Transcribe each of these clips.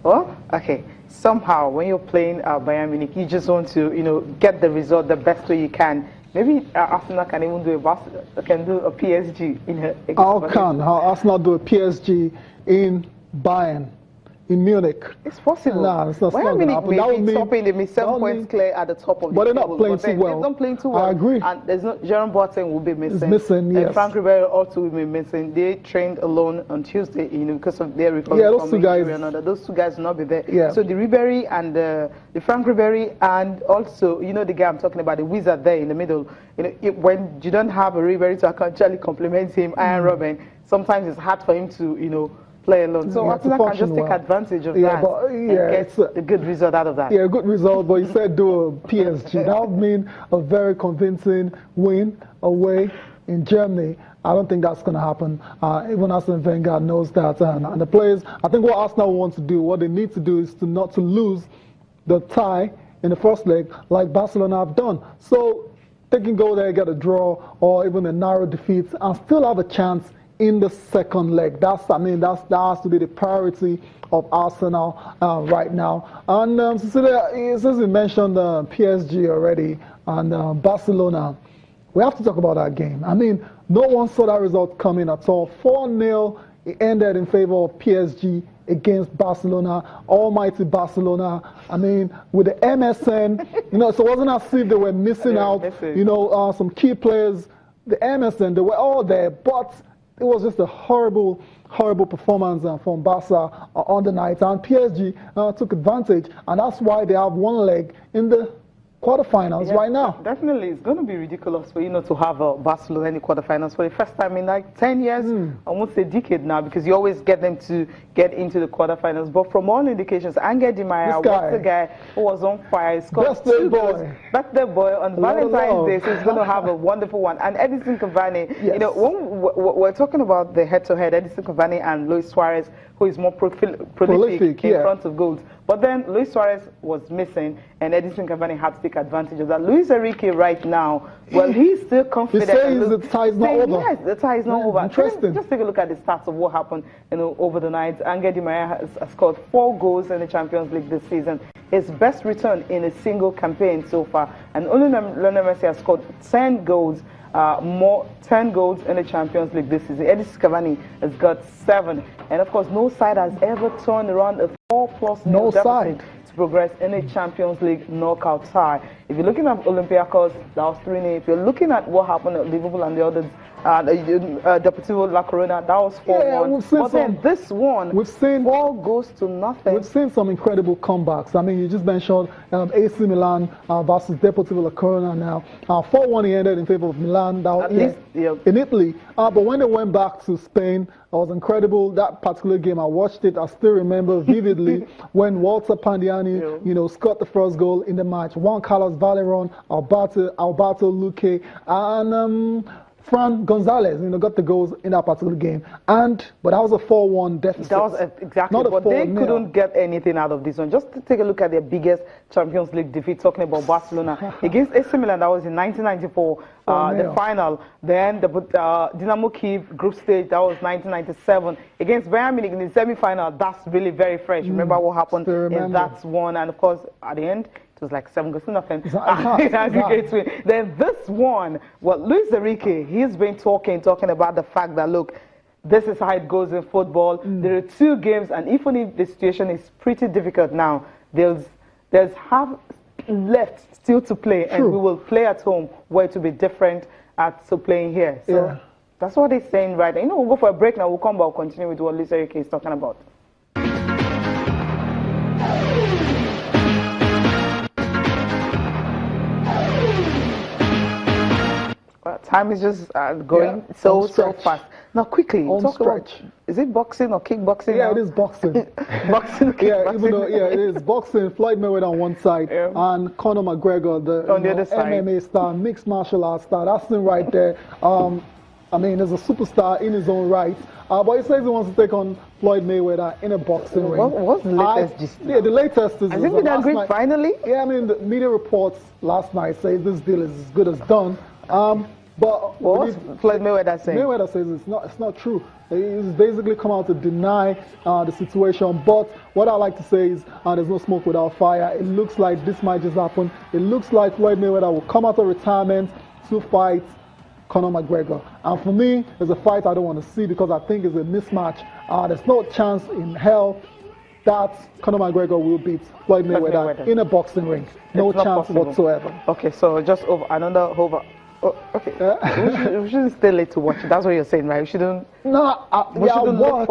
Well, okay. Somehow, when you're playing Bayern Munich, you just want to, get the result the best way you can. Maybe Arsenal can even do a PSG in a. How Arsenal do a PSG in Bayern? In Munich. It's possible. Nah, it's not going to happen. They may 7 points clear at the top of the table. But they're not playing too well. They're not playing too well. I agree. And there's no, Jerome Boateng will be missing. He's missing, yes. And Frank Ribery also will be missing. They trained alone on Tuesday, because of their recovery those from two guys. injury and another. Those two guys will not be there. Yeah. So the Ribery and the Frank Ribery and also, the guy I'm talking about, the wizard there in the middle. When you don't have a Ribery to actually complement him, Ian Robben, sometimes it's hard for him to, play alone. So Arsenal can just take advantage of that and get a good result out of that. Yeah, a good result, but you said do a PSG. That would mean a very convincing win away in Germany. I don't think that's going to happen. Even Arsene Wenger knows that. And the players, I think what Arsenal wants to do, what they need to do is not to lose the tie in the first leg like Barcelona have done. So they can go there, get a draw, or even a narrow defeat, and still have a chance in the second leg. That has to be the priority of Arsenal right now. And Cecilia, since you mentioned PSG already and Barcelona, we have to talk about that game. No one saw that result coming at all. 4-0, it ended in favor of PSG against Barcelona, almighty Barcelona. With the MSN, so it wasn't as if they were missing out, some key players. The MSN, they were all there, but it was just a horrible performance from Barca on the night, and PSG took advantage, and that's why they have one leg in the quarterfinals right now. Definitely, it's going to be ridiculous for to have Barcelona in the quarterfinals for the first time in like 10 years, almost a decade now, because you always get them to get into the quarterfinals. But from all indications, Angel Di Maria was the guy who was on fire. He scored birthday boy. Birthday boy on Valentine's Day, so he's going to have a wonderful one. And Edison Cavani, when we're talking about the head-to-head, Edison Cavani and Luis Suarez, who is more prolific in front of goals. But then Luis Suarez was missing, and Edison Cavani had to take advantage of that. Luis Enrique right now, well, he's still confident. He says the tie is not over. Yes, the tie is not over. Interesting. Just take a look at the stats of what happened over the night. Angel Di Maria has scored 4 goals in the Champions League this season. His best return in a single campaign so far. And only Lionel Messi has scored 10 goals. 10 goals in the Champions League this season. Edison Cavani has got 7. And of course, no side has ever turned around a 4+ deficit to progress in a Champions League knockout tie. If you're looking at Olympiacos, that was 3-0. If you're looking at what happened at Liverpool and the others, Deportivo La Corona, that was 4-1. But then this one, we've seen 4 goals to nothing. We've seen some incredible comebacks. You just mentioned AC Milan versus Deportivo La Corona now. 4-1 ended in favor of Milan. That was in Italy. But when they went back to Spain, it was incredible. That particular game, I watched it. I still remember vividly when Walter Pandiani, scored the first goal in the match. Juan Carlos Valeron, Alberto Luque, and Fran Gonzalez, got the goals in that particular game. But that was a 4-1 deficit. That was exactly. But they couldn't get anything out of this one. Just to take a look at their biggest Champions League defeat, talking about Barcelona against AC Milan, that was in 1994, the final. Then the Dynamo Kyiv group stage, that was 1997. Against Bayern Munich in the semi-final, that's really very fresh. Remember what happened in that one? And of course, at the end, it was like 7 goals to nothing. Then this one, well, Luis Enrique, he's been talking about the fact that, look, this is how it goes in football. There are 2 games, and even if the situation is pretty difficult now, there's half left still to play, and we will play at home where it will be different to playing here. So that's what they're saying right now. We'll go for a break now. We'll come back, we'll continue with what Luis Enrique is talking about. Time is just going so fast. Now, quickly, talk about, is it boxing or kickboxing? Yeah, it is boxing. Boxing, kickboxing. It is boxing. Floyd Mayweather on one side and Conor McGregor, on the other side. MMA star, mixed martial arts star. That's him right there. There's a superstar in his own right. But he says he wants to take on Floyd Mayweather in a boxing ring. What's the latest? The latest is... Has it been agreed finally? Yeah, the media reports last night say this deal is as good as done. But what's Floyd Mayweather saying? Mayweather says it's not true. He's basically come out to deny the situation. But what I like to say is there's no smoke without fire. It looks like this might just happen. It looks like Floyd Mayweather will come out of retirement to fight Conor McGregor. And for me, it's a fight I don't want to see because I think it's a mismatch. There's no chance in hell that Conor McGregor will beat Floyd Mayweather in a boxing ring. No chance whatsoever. Okay, so just another. Oh, okay. We shouldn't stay late to watch it. That's what you're saying, right? We shouldn't. No, I'll watch.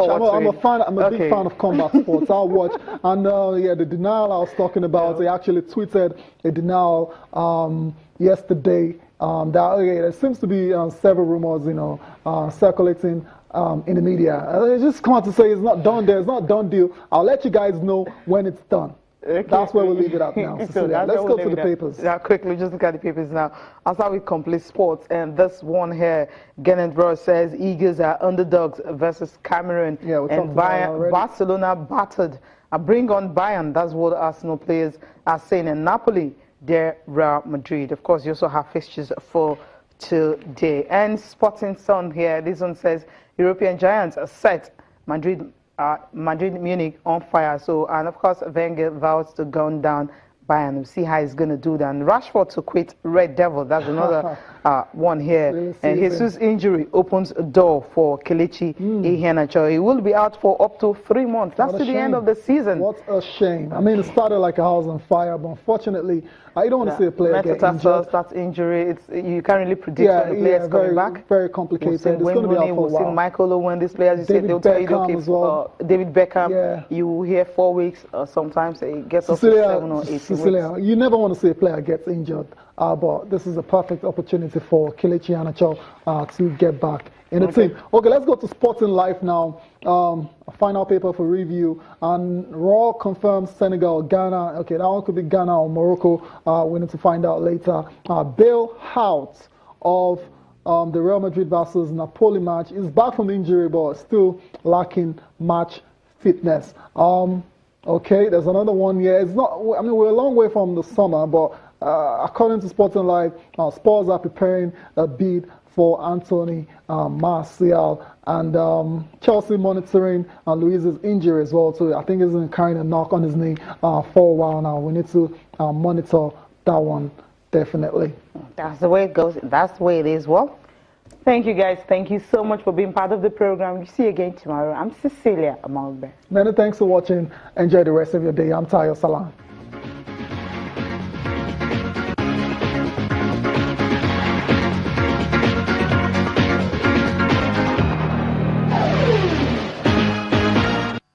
I'm a big fan of combat sports. I'll watch. And the denial I was talking about, they actually tweeted a denial yesterday. There seems to be several rumors, circulating in the media. They just come out to say it's not done there, it's not done deal. I'll let you guys know when it's done. Okay. That's where we'll leave it at now. So let's go to the papers. Yeah, quickly, just look at the papers now. I'll start with Complete Sports. And this one here, Rohr says Eagles are underdogs versus Cameroon. Yeah, and Barcelona battered. Bring on Bayern. That's what Arsenal players are saying. And Napoli, they're Real Madrid. Of course, you also have fixtures for today. And Sporting Sun here, this one says European giants are set. Madrid, Munich on fire. So, and of course, Wenger vows to gun down Bayern. We'll see how he's going to do that. And Rashford to quit Red Devil. That's another one here. And Jesus' injury opens a door for Kelechi Iheanacho. He will be out for up to 3 months. That's to the end of the season. What a shame. I mean, it started like a house on fire, but unfortunately, I don't want to see a player get injured. That's injury. You can't really predict when the player's coming back. Very complicated. It's going to be out for a while. We'll see Michael Owen, these players, you say they'll tell you, okay, David Beckham, you hear 4 weeks, sometimes it gets up to 7 or 8 weeks. You never want to see a player get injured, but this is a perfect opportunity for Kelechi Iheanacho to get back in the team. Okay, let's go to Sporting Life now. A final paper for review. And Rohr confirms Senegal, Ghana. Okay, that one could be Ghana or Morocco. We need to find out later. Bale out of the Real Madrid versus Napoli match. He's back from injury, but still lacking match fitness. Okay, there's another one here. It's not. I mean, we're a long way from the summer, but according to Sporting Life, Spurs are preparing a bid for Anthony Martial, and Chelsea monitoring Luiz's injury as well. So I think he's been carrying a knock on his knee for a while now. We need to monitor that one definitely. That's the way it goes. That's the way it is. Well, thank you guys. Thank you so much for being part of the program. We see you again tomorrow. I'm Cecilia Amalbe. Many thanks for watching. Enjoy the rest of your day. I'm Tayo Salam.